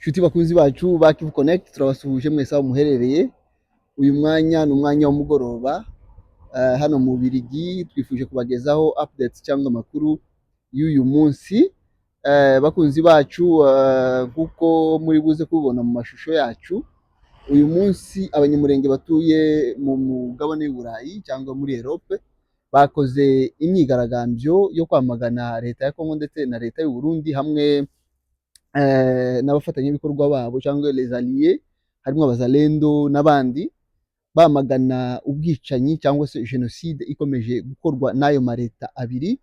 Inshuti bakunzi bacu ba Kivu Connect turabasuhuje mwese aho muherereye. Uyu mwanya ni umwanya w'umugoroba hano mu Bubiligi, twifuje kubagezaho updates cyangwa amakuru y'uyu munsi. Bakunzi bacu, nkuko muri buze kubibona mu mashusho yacu, uyu munsi abanyamurenge batuye mu mugabane w'Uburayi cyangwa muri Europe bakoze imyigaragambyo yo kwamagana leta ya Kongo ndetse na leta y'u Burundi hamwe n'abafatanyabikorwa babo cyangwa les alliés, harimo abazalendo n'abandi, bamagana ubwicanyi cyangwa se jenoside ikomeje gukorwa n'ayo maleta abiri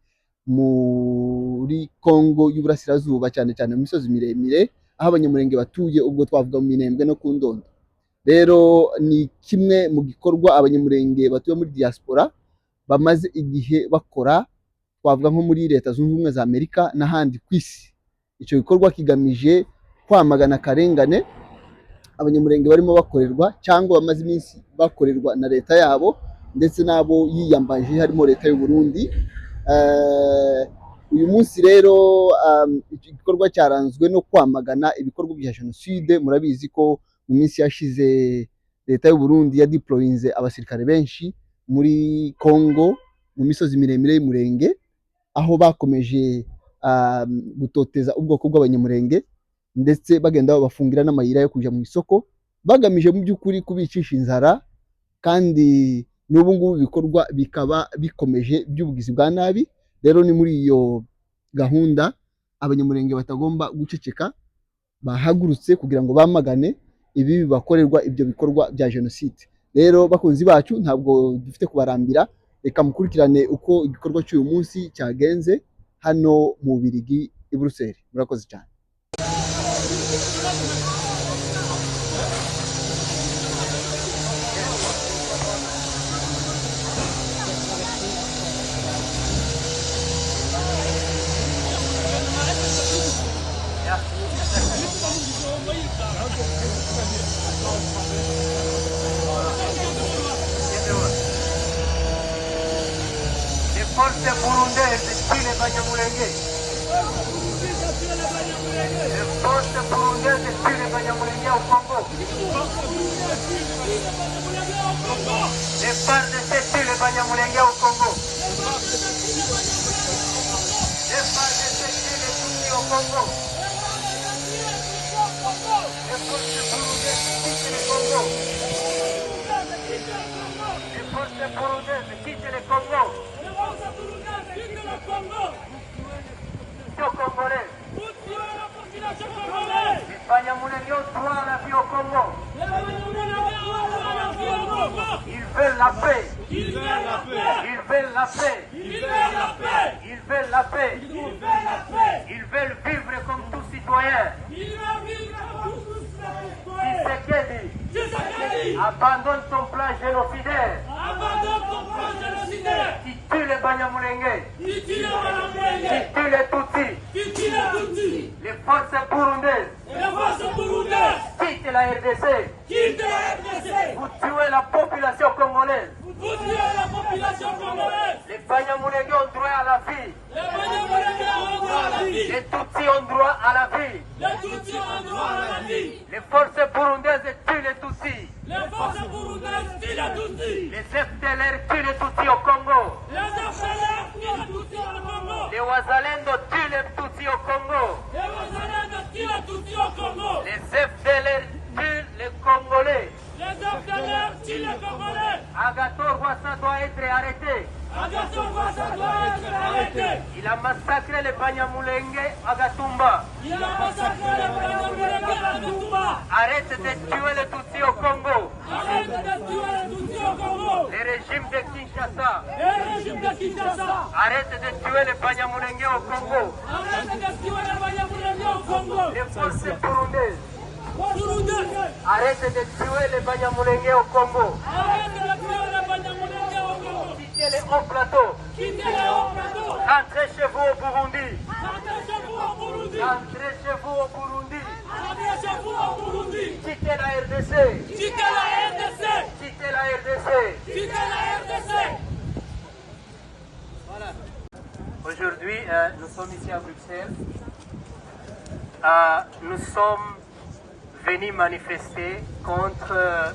muri Kongo y'Uburasirazuba, cyane cyane mu misozi miremire aho abanyamurenge batuye, ubwo twavuga mu Minembwe no ku Ndondo. Rero ni kimwe mu gikorwa abanyamurenge batuye muri diaspora bamaze igihe bakora, twavuga nko muri Leta Zunze Ubumwe za Amerika n'ahandi ku isi. Icyo gikorwa kigamije kwamagana akarengane abanyamurenge barimo bakorerwa cyangwa bamaze iminsi bakorerwa na leta yabo ndetse n'abo yiyambaje, harimo leta y'u Burundi. Uyu munsi rero iki gikorwa cyaranzwe no kwamagana ibikorwa bya jenoside. Murabizi ko mu minsi yashize leta y'u Burundi yadeployinze abasirikare benshi muri Kongo mu misozi miremire y'Umurenge, aho bakomeje gutoteza ubwoko bw'abanyamurenge ndetse bagenda babafungira n'amayira yo kuja mu isoko, bagamije mu by'ukuri kubicisha inzara, kandi n'ubu ngubu ibikorwa bikaba bikomeje by'ubugizi bwa nabi. Rero ni muri iyo gahunda abanyamurenge batagomba guceceka, bahagurutse kugira ngo bamagane ibi bakorerwa ibyo bikorwa bya jenoside. Rero bakunzi bacu, ntabwo dufite kubarambira, reka mukurikirane uko igikorwa cy'uyu munsi cyagenze hano mu Bubiligi i Bruxelles. Murakoze cyane. Forze burundese stile Banyamulenge. Forze burundese stile Banyamulenge au Congo. Les FARDC stile Banyamulenge au Congo. Les FARDC stile Tutsi au Congo. Les forze burundese stile Congo. Les forze burundese stile Congo. Congolais. Les Banyamulenge ont droit à la vie au Congo. Ils veulent la paix. Ils veulent la paix. Ils veulent la paix. Ils veulent la paix. Ils veulent la paix. Ils veulent vivre comme tout citoyen. Tshisekedi, abandonne ton plan génocidaire. Qui tue les Banyamulenge. Qui tue les Tutsis. Les forces burundaises. Quitte la RDC. Vous tuez la population congolaise. Les Banyamulenge ont droit à la vie. Les Tutsis ont droit à la vie. Les forces burundaises tuent les Tutsis. Les FDLR tuent les Tutsis au Congo. Les Wazalendo tuent les Tutsis au Congo. Les FDLR tuent les Congolais. Agathon Rwasa doit être arrêté. Il a massacré les Banyamulenge à Gatumba. Arrête de tuer les Tutsis au Congo. Le régime de Kinshasa. Arrête de tuer les Banyamulenge au Congo. Les forces burundaises. Arrête de tuer les Banyamulenge au Congo. Quittez les hauts plateaux. Rentrez chez vous au Burundi. Rentrez chez vous au Burundi. Quittez la RDC. Quittez la RDC. Voilà. Aujourd'hui, nous sommes ici à Bruxelles. Nous sommes venus manifester contre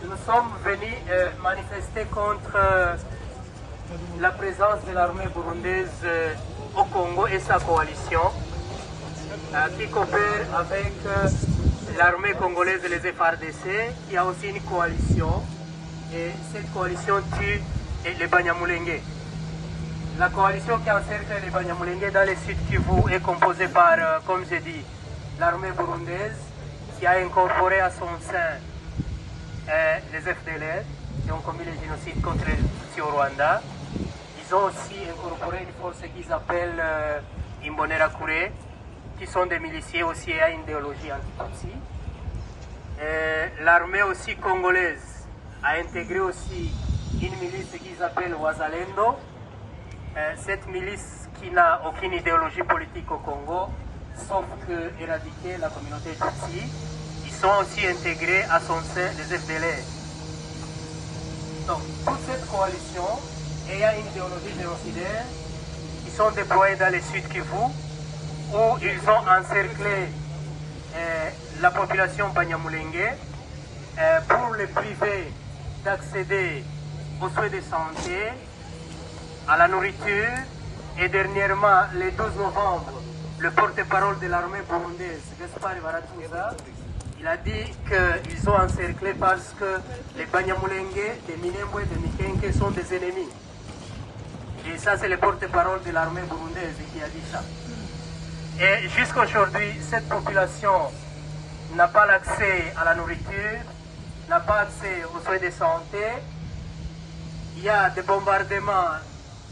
nous sommes venus manifester contre la présence de l'armée burundaise au Congo et sa coalition qui coopère avec l'armée congolaise et les FARDC, qui a aussi une coalition, et cette coalition tue les Banyamulenge. La coalition qui encercle les Banyamulenge dans le sud Kivu est composée par, comme j'ai dit, l'armée burundaise, qui a incorporé à son sein les FDLR, qui ont commis le génocide contre les Tutsis au Rwanda. Ils ont aussi incorporé une force qu'ils appellent Imbonerakure, qui sont des miliciens aussi à idéologie anti-Tutsi. L'armée aussi congolaise a intégré aussi une milice qu'ils appellent Wazalendo. Cette milice qui n'a aucune idéologie politique au Congo, sauf que éradiquer la communauté Tutsi. Ils sont aussi intégrés à son sein les FDLR. Donc toute cette coalition ayant une idéologie génocidaire, ils sont déployés dans le sud Kivu, où ils ont encerclé la population Banyamulenge pour les priver d'accéder aux soins de santé, à la nourriture, et dernièrement, le 12 novembre, le porte-parole de l'armée burundaise, Gaspard Baratuza, il a dit qu'ils ont encerclé parce que les Banyamulenge, des Minembwe et des Mikenke sont des ennemis. Et ça, c'est le porte-parole de l'armée burundaise qui a dit ça. Et jusqu'à aujourd'hui, cette population n'a pas l'accès à la nourriture, n'a pas accès aux soins de santé. Il y a des bombardements,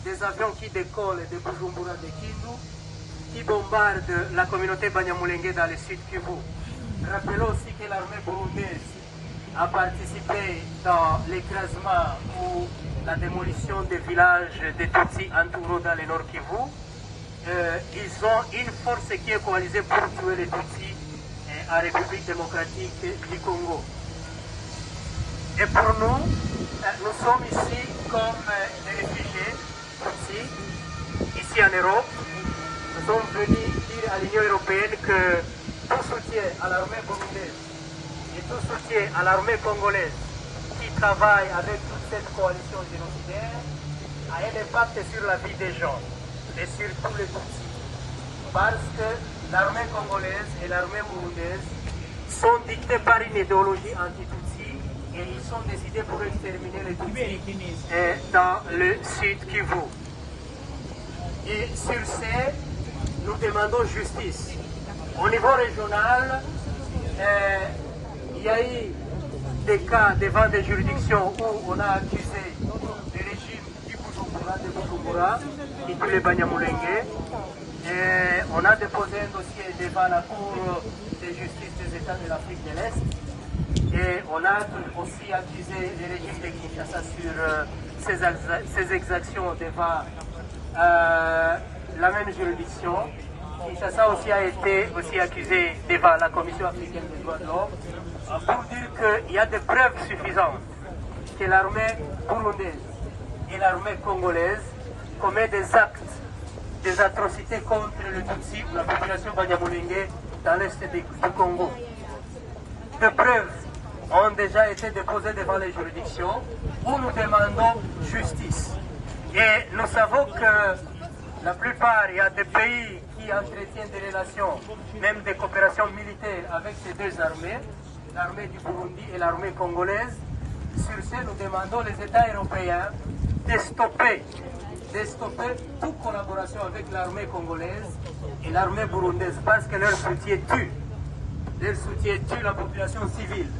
des avions qui décollent de Bujumbura, de Kindu, qui bombardent la communauté Banyamulenge dans le sud Kivu. Rappelons aussi que l'armée burundaise a participé dans l'écrasement ou la démolition des villages de Tutsi Anturo dans le nord Kivu. Ils ont une force qui est coalisée pour tuer les Tutsis en République démocratique du Congo. Et pour nous, nous sommes ici comme des réfugiés Tutsis, ici en Europe. Nous sommes venus dire à l'Union européenne que tout soutien à l'armée burundaise et tout soutien à l'armée congolaise qui travaille avec toute cette coalition génocidaire a un impact sur la vie des gens et sur tous les Tutsis. Parce que l'armée congolaise et l'armée burundaise sont dictées par une idéologie anti-Tutsi et ils sont décidés pour exterminer les Tutsis dans le sud Kivu. Et sur ce, nous demandons justice. Au niveau régional, il y a eu des cas devant des juridictions où on a accusé le régime du Bujumbura, qui tue les Banyamulenge. Et on a déposé un dossier devant la Cour de justice des États de l'Afrique de l'Est. Et on a aussi accusé le régime de Kinshasa sur ses exactions devant la même juridiction. Kinshasa aussi a été accusé devant la Commission africaine des droits de l'homme pour dire qu'il y a des preuves suffisantes que l'armée burundaise et l'armée congolaise commettent des actes, des atrocités contre le Tutsi ou la population Banyamulenge dans l'est du Congo. Des preuves ont déjà été déposées devant les juridictions où nous demandons justice. Et nous savons que la plupart, il y a des pays qui entretiennent des relations, même des coopérations militaires avec ces deux armées, l'armée du Burundi et l'armée congolaise. Sur ce, nous demandons les États européens de stopper toute collaboration avec l'armée congolaise et l'armée burundaise parce que leur soutien tue la population civile.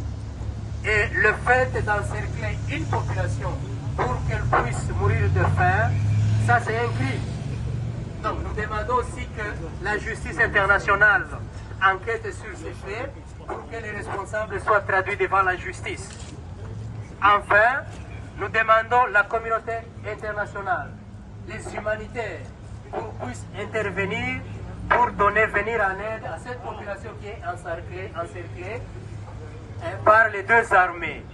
Et le fait d'encercler une population pour qu'elle puisse mourir de faim, ça c'est un crime. Donc nous demandons aussi que la justice internationale enquête sur ces faits pour que les responsables soient traduits devant la justice. Enfin, nous demandons la communauté internationale, les humanitaires, pour puissent intervenir pour venir en aide à cette population qui est encerclée par les deux armées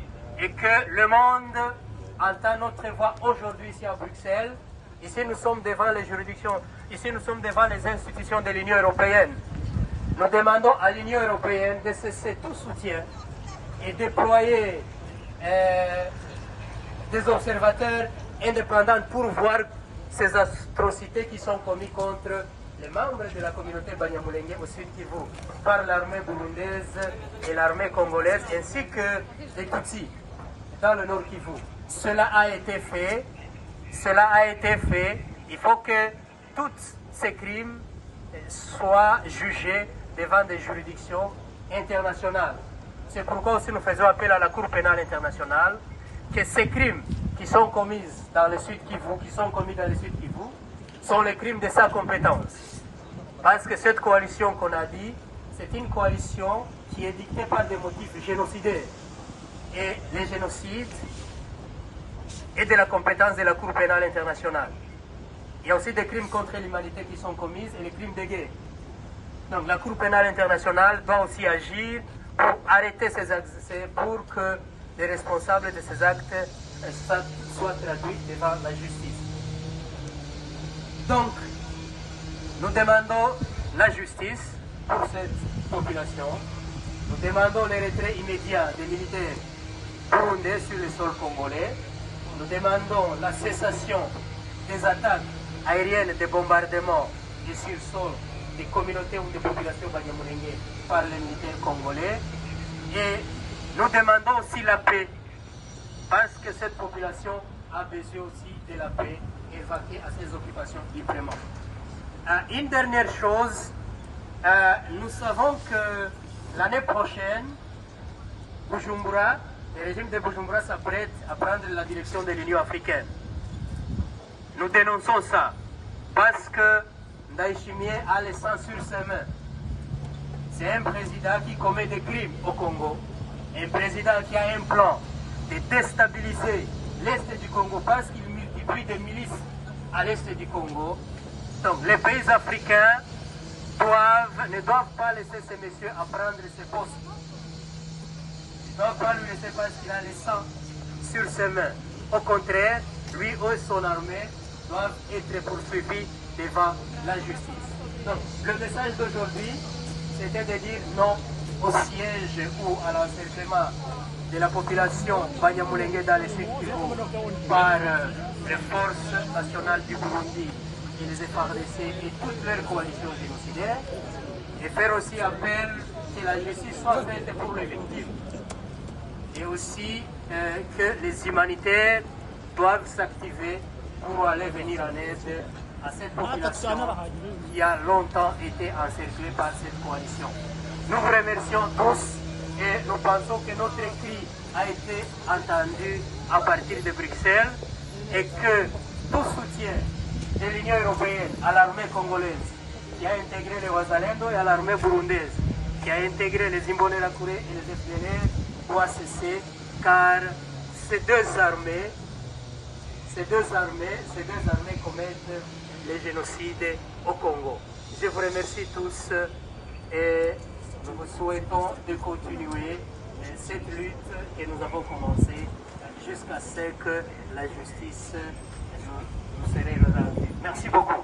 et que le monde entend notre voix aujourd'hui ici à Bruxelles. Ici, nous sommes devant les juridictions, ici, nous sommes devant les institutions de l'Union européenne. Nous demandons à l'Union européenne de cesser tout soutien et déployer des observateurs indépendants pour voir ces atrocités qui sont commises contre les membres de la communauté Banyamulenge au Sud Kivu par l'armée burundaise et l'armée congolaise ainsi que les Tutsis dans le Nord Kivu. Cela a été fait. Il faut que tous ces crimes soient jugés devant des juridictions internationales. C'est pourquoi aussi nous faisons appel à la Cour pénale internationale que ces crimes qui sont commis dans le Sud Kivu, sont les crimes de sa compétence. Parce que cette coalition qu'on a dit, c'est une coalition qui est dictée par des motifs génocidaires. Et les génocides est de la compétence de la Cour pénale internationale. Il y a aussi des crimes contre l'humanité qui sont commis et les crimes de guerre. Donc la Cour pénale internationale doit aussi agir pour arrêter ces actes, pour que les responsables de ces actes soient traduits devant la justice. Donc, nous demandons la justice pour cette population. Nous demandons le retrait immédiat des militaires burundais sur le sol congolais. Nous demandons la cessation des attaques aériennes, des bombardements et sur sol des communautés ou des populations banyamulenge par les militaires congolais. Et nous demandons aussi la paix, parce que cette population a besoin aussi de la paix et vaquer à ses occupations librement. Une dernière chose, nous savons que l'année prochaine, Bujumbura, le régime de Bujumbura s'apprête à prendre la direction de l'Union africaine. Nous dénonçons ça parce que Ndayishimiye a le sang sur ses mains. C'est un président qui commet des crimes au Congo, un président qui a un plan de déstabiliser l'Est du Congo parce qu'il multiplie des milices à l'Est du Congo. Donc les pays africains ne doivent pas laisser ces messieurs à prendre ces postes. Ils ne doivent pas lui laisser parce qu'il a le sang sur ses mains. Au contraire, lui et son armée doivent être poursuivis devant la justice. Donc le message d'aujourd'hui, c'était de dire non au siège ou à l'encerclement de la population Banyamulenge dans les Sud Kivu par les forces nationales du Burundi et les FARDC et toutes leurs coalitions génocidaires, et faire aussi appel que la justice soit faite pour les victimes. Et aussi que les humanitaires doivent s'activer pour aller venir en aide à cette population qui a longtemps été encerclée par cette coalition. Nous vous remercions tous et nous pensons que notre cri a été entendu à partir de Bruxelles et que tout soutien de l'Union européenne à l'armée congolaise qui a intégré les Wazalendo et à l'armée burundaise qui a intégré les Imbonerakure et les FDLR doit cesser, car ces deux armées commettent les génocides au Congo. Je vous remercie tous et nous vous souhaitons de continuer cette lutte que nous avons commencée jusqu'à ce que la justice nous serait rendue. Merci beaucoup.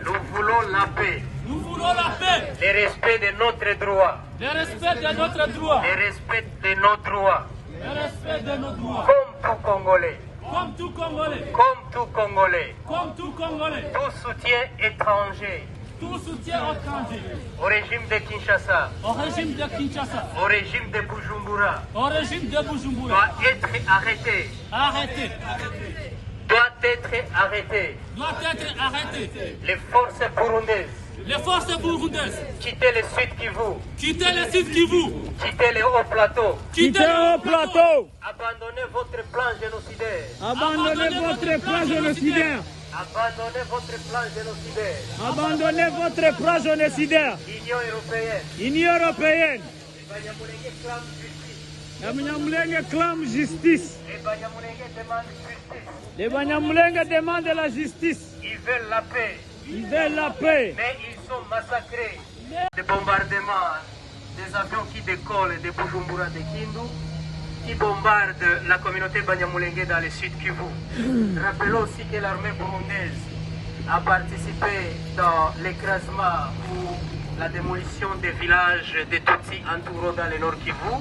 Nous voulons la paix. Nous voulons la paix. Le respect de notre droit. Le respect de notre droit. Le respect de nos droits. Le respect de nos droits. Comme tout Congolais. Comme tout Congolais. Comme tout Congolais. Comme tout Congolais. Tout soutien étranger. Tout soutien étranger. Au régime de Kinshasa. Au régime de Kinshasa. Au régime de Bujumbura. Au régime de Bujumbura. Doit être arrêté. Arrêté. Doit être arrêté. Doit être arrêté. Les forces burundaises. Les forces burundaises. Quittez le Sud Kivu. Quittez le Sud Kivu. Quittez les hauts plateaux. Quittez le haut plateau. Abandonnez votre plan génocidaire. Abandonnez votre plan génocidaire. Abandonnez votre plan génocidaire. Abandonnez votre plan génocidaire. L'Union européenne. Union européenne. Les Banyamulenge clament justice. Les Banyamulenge clament justice. Les Banyamulenge demandent justice. Les Banyamulenge demandent la justice. Ils veulent la paix. Ils veulent la paix. Mais ils sont massacrés. Des bombardements, des avions qui décollent de Bujumbura, de Kindu, qui bombardent la communauté Banyamulenge dans le sud Kivu. Rappelons aussi que l'armée burundaise a participé dans l'écrasement ou la démolition des villages des Tutsis entourant dans le nord Kivu.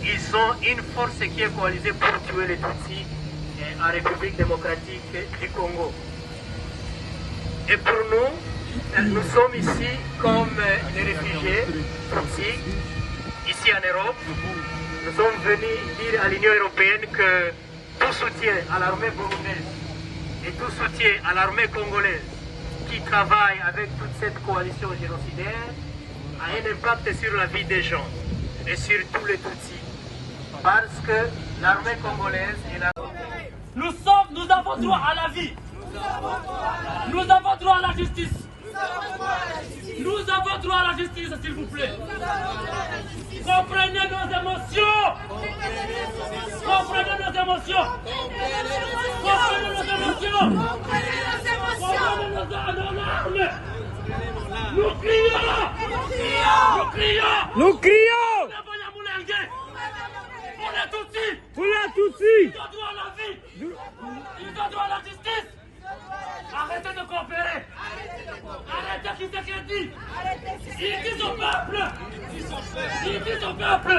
Ils ont une force qui est coalisée pour tuer les Tutsis en République démocratique du Congo. Et pour nous, nous sommes ici comme des réfugiés Tutsis, ici en Europe. Nous sommes venus dire à l'Union européenne que tout soutien à l'armée burundaise et tout soutien à l'armée congolaise qui travaille avec toute cette coalition génocidaire a un impact sur la vie des gens et sur tous les Tutsis. Parce que l'armée congolaise et la... Nous avons droit à la vie. Nous avons droit à la justice. Nous avons droit à la justice, s'il vous plaît. Comprenez nos émotions. Comprenez nos émotions. Comprenez nos émotions. Comprenez nos larmes. Nous crions. Nous crions. Nous crions Pour les Tutsis. pour la Tutsi. Ils ont droit à la vie. Ils ont droit à la justice. Arrêtez de coopérer. Arrêtez qui c'est qui dit. Ils disent au peuple. Ils disent au peuple.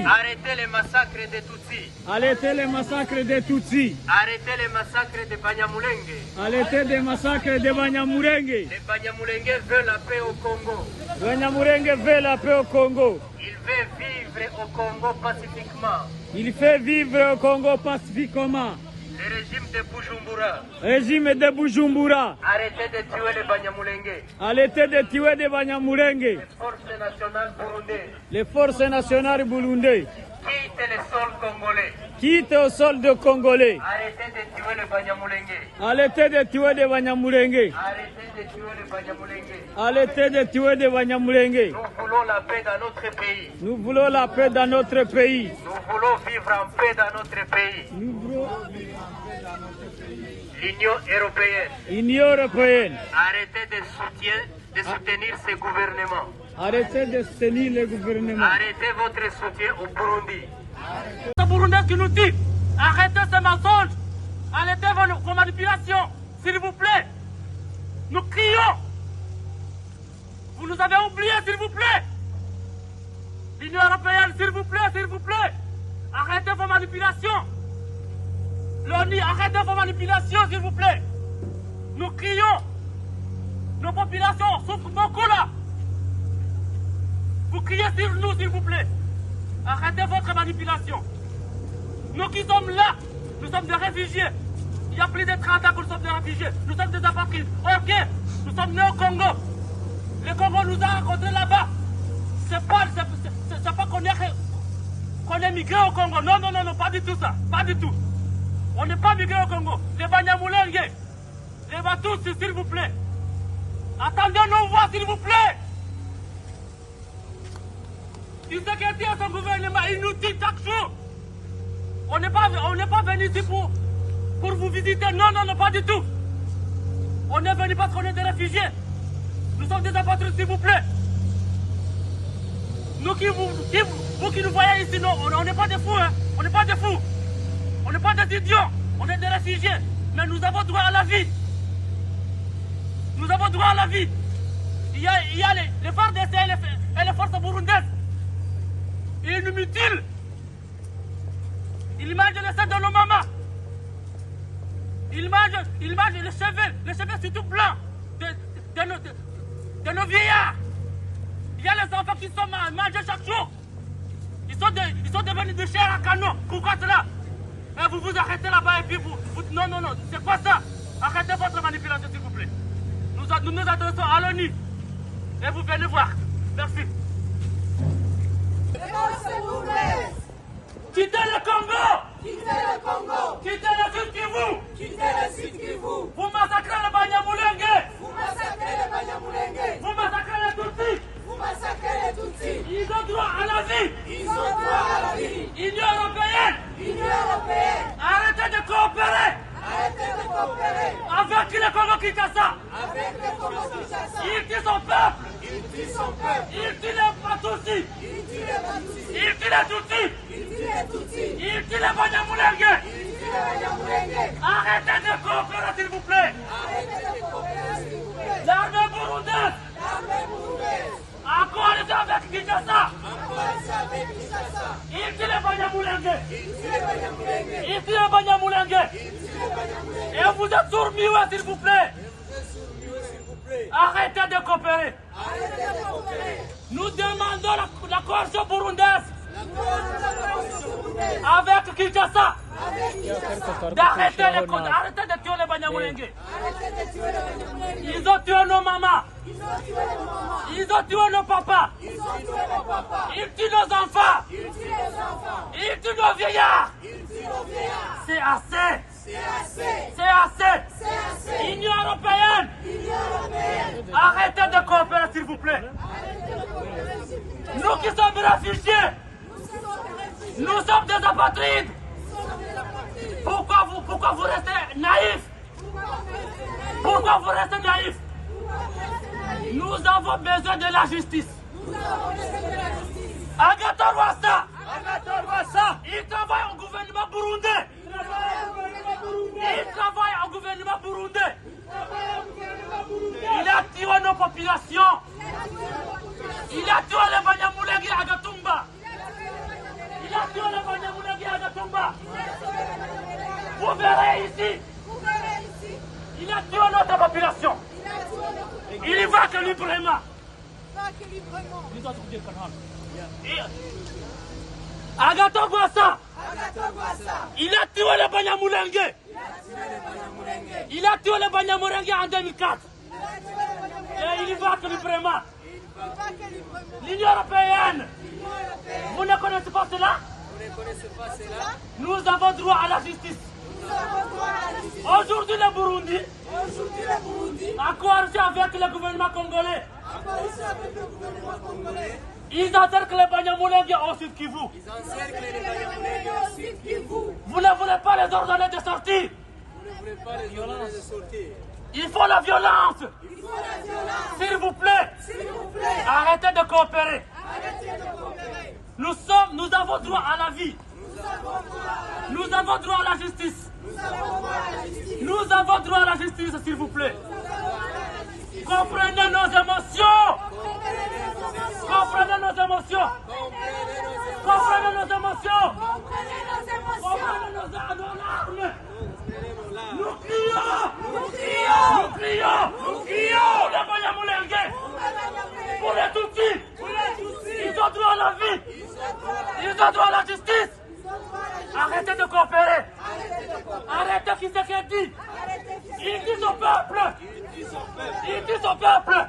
Arrêtez les massacres des Tutsis. Arrêtez les massacres des Tutsis. Arrêtez les massacres de Banyamulenge. Arrêtez les massacres de Banyamulenge. Les Banyamulenge veulent la paix au Congo. Banyamulenge veut la paix au Congo. Ils veulent vivre au Congo pacifiquement. Il fait vivre au Congo pacifiquement. Le régime de Bujumbura, Régime de Bujumbura. arrêtez de tuer les Banyamulenge. Arrêtez de tuer des Banyamulenge. Les forces nationales burundaises Les forces nationales burundaises quittent le sol congolais. quittent au sol de Congolais. Arrêtez de tuer les Banyamulenge. Arrêtez de tuer des Banyamulenge. Arrêtez de tuer les Banyamulenge. Arrêtez de tuer des Banyamulenge. Nous voulons la paix dans notre pays. Nous voulons la paix dans notre pays. Nous voulons vivre en paix dans notre pays. Nous voulons L'Union européenne, l'Union européenne. arrêtez de soutenir ce gouvernement. Arrêtez de soutenir le gouvernement. Arrêtez votre soutien au Burundi. C'est Burundais qui nous dit. Arrêtez ces mensonges. Arrêtez vos manipulations. S'il vous plaît. Nous crions. Vous nous avez oubliés, s'il vous plaît. L'Union européenne, s'il vous plaît, s'il vous plaît. Arrêtez vos manipulations. L'ONU, arrêtez vos manipulations, s'il vous plaît. Nous crions. Nos populations souffrent beaucoup là. Vous criez sur nous, s'il vous plaît. Arrêtez votre manipulation. Nous qui sommes là, nous sommes des réfugiés. Il y a plus de 30 ans que nous sommes des réfugiés. Nous sommes des apatrides. Ok, nous sommes nés au Congo. Le Congo nous a rencontrés là-bas. C'est pas qu'on est migré au Congo. Non, non, non, non, pas du tout ça. Pas du tout. On n'est pas migré au Congo. Les Banyamulenge, les Batusi, s'il vous plaît. Attendez nos voix, s'il vous plaît. Il se dit à son gouvernement, il nous dit chaque jour. On n'est pas venu ici pour vous visiter. Non, non, non, pas du tout. On est venu parce qu'on est des réfugiés. Nous sommes des apatrides, s'il vous plaît. Vous qui nous voyez ici, non, on n'est pas des fous, hein. On n'est pas des fous. On n'est pas des idiots. On est des réfugiés. Mais nous avons droit à la vie. Nous avons droit à la vie. Il y a les FARDC et les forces burundaises. Ils nous mutilent. Ils mangent les seins de nos mamans. Ils mangent les cheveux surtout blancs de nos vieillards. Il y a les enfants qui sont mangés chaque jour. Ils sont devenus de chair à canon. Pourquoi cela? Et vous vous arrêtez là-bas et puis vous... Non, non, non, c'est quoi ça? Arrêtez votre manipulation, s'il vous plaît. Nous nous adressons à l'ONU. Et vous venez voir. Merci. Quittez le Congo! Quittez le Congo! Quittez le Sud Kivu! Quittez le Sud Kivu! Vous massacrez les Banyamulenge! Vous massacrez les Banyamulenge! Vous massacrez les Tutsis! Vous massacrez les Tutsis! Ils ont droit à la vie! Ils ont droit à la vie! Union européenne! Union européenne! Arrêtez de coopérer! Arrêtez de coopérer! Avec le Congo Kinshasa! Avec le Congo Kinshasa! Ils disent au peuple! Ils Il tue son peuple. Il tue les Batouti. Il tue les Batouti. Il tue les Tutsis. Il tue les Tutsis. Il tue les Banyamulenge. Il tue les Banyamulenge. Arrêtez de coopérer, s'il vous plaît. Arrêtez de coopérer, s'il vous plaît. L'armée burundaise, L'armée burundaise. en coalition avec Kinshasa, En coalition avec Kinshasa. il tue les Banyamulenge. Il tue les Banyamulenge. Il tue les Banyamulenge. Il tue les Banyamulenge. Et vous êtes sourds, s'il vous plaît. Arrêtez de coopérer. Arrêtez de coopérer. Nous demandons la coalition burundaise La coalition burundaise. avec Kinshasa Avec Kinshasa. d'arrêter arrêtez de tuer les Banyamulenge. Arrêtez de tuer les Banyamulenge. Ils ont tué nos mamans. Ils ont tué nos mamans. Ils ont tué nos papas. Ils ont tué nos papas. Ils tuent nos enfants. Ils tuent les enfants. Ils tuent nos vieillards. Ils tuent nos vieillards. C'est assez. C'est assez. C'est assez. C'est assez. Union européenne, L'Union européenne. arrêtez de coopérer, s'il vous plaît. Arrêtez de coopérer, s'il vous plaît. Nous qui sommes réfugiés, nous sommes des apatrides. Pourquoi vous restez naïfs? Pourquoi vous restez naïfs? Nous avons besoin de la justice. Agathon Rwasa, il travaille au gouvernement burundais. Il travaille au gouvernement burundais. Il a tué nos populations. Il a tué les Banyamulenge à Gatumba. Il a tué les Banyamulenge à Gatumba. Vous verrez ici. Il a tué notre population. Il y va que librement. Agathon Rwasa, il a tué les Banyamulenge. Il a tué les Banyamulenge en 2004. Et il y va que librement. L'Union européenne, vous ne connaissez pas cela? Nous avons droit à la justice. Aujourd'hui, le Burundi, en coalition avec le gouvernement congolais, ils encerclent les Banyamulenge au Sud Kivu. Vous ne voulez pas les ordonner de sortir. Il faut la violence. S'il vous plaît. Arrêtez de coopérer. Nous avons droit à la vie. Nous avons droit à la justice. Nous avons droit à la justice, s'il vous plaît. Comprenez nos émotions. Comprenez nos émotions. Comprenez nos émotions. Comprenez nos larmes. Nous crions. Nous crions. Pour les Banyamulenge. Pour les Tutsis. Ils ont droit à la vie. Ils ont droit à la justice. Arrêtez de coopérer. Arrêtez Tshisekedi. Il tue son peuple. Il tue son peuple.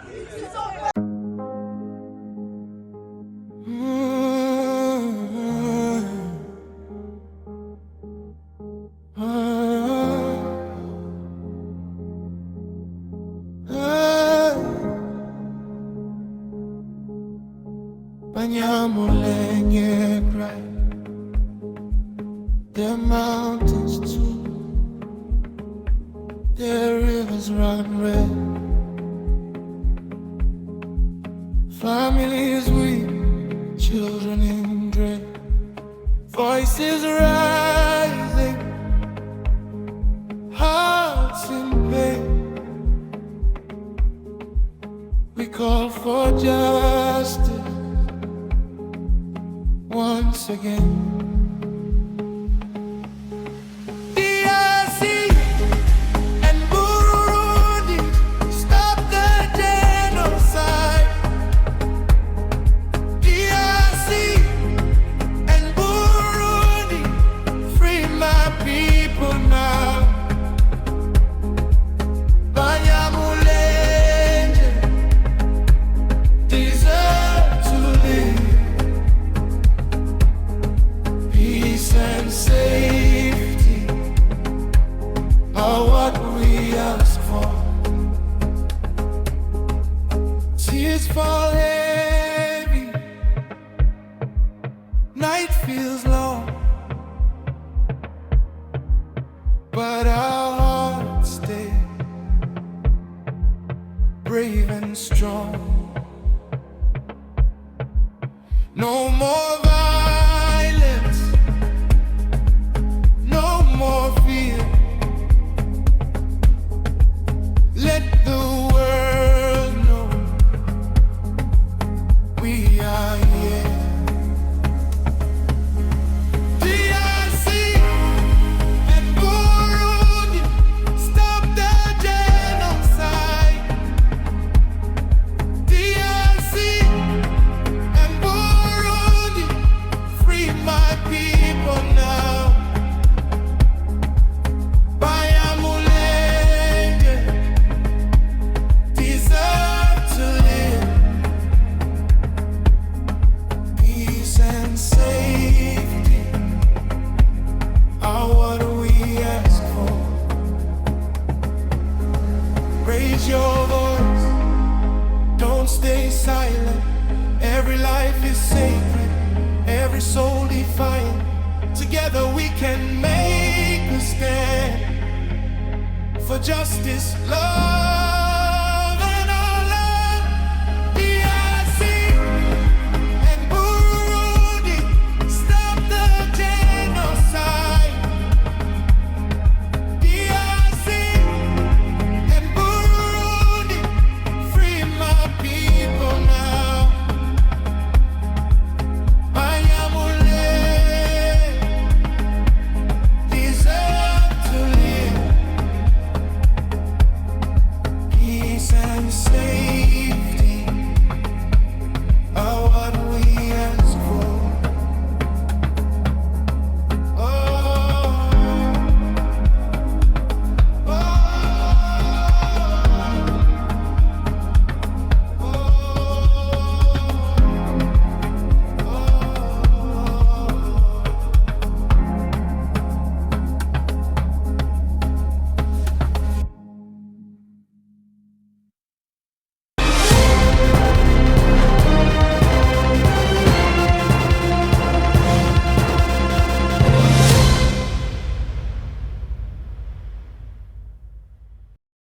Banyamulenge cry. Their mountains too, their rivers run red. Families weep, children in dread. Voices rising, hearts in pain. We call for justice once again. Fall heavy, night feels long, but our hearts stay brave and strong. justice, love.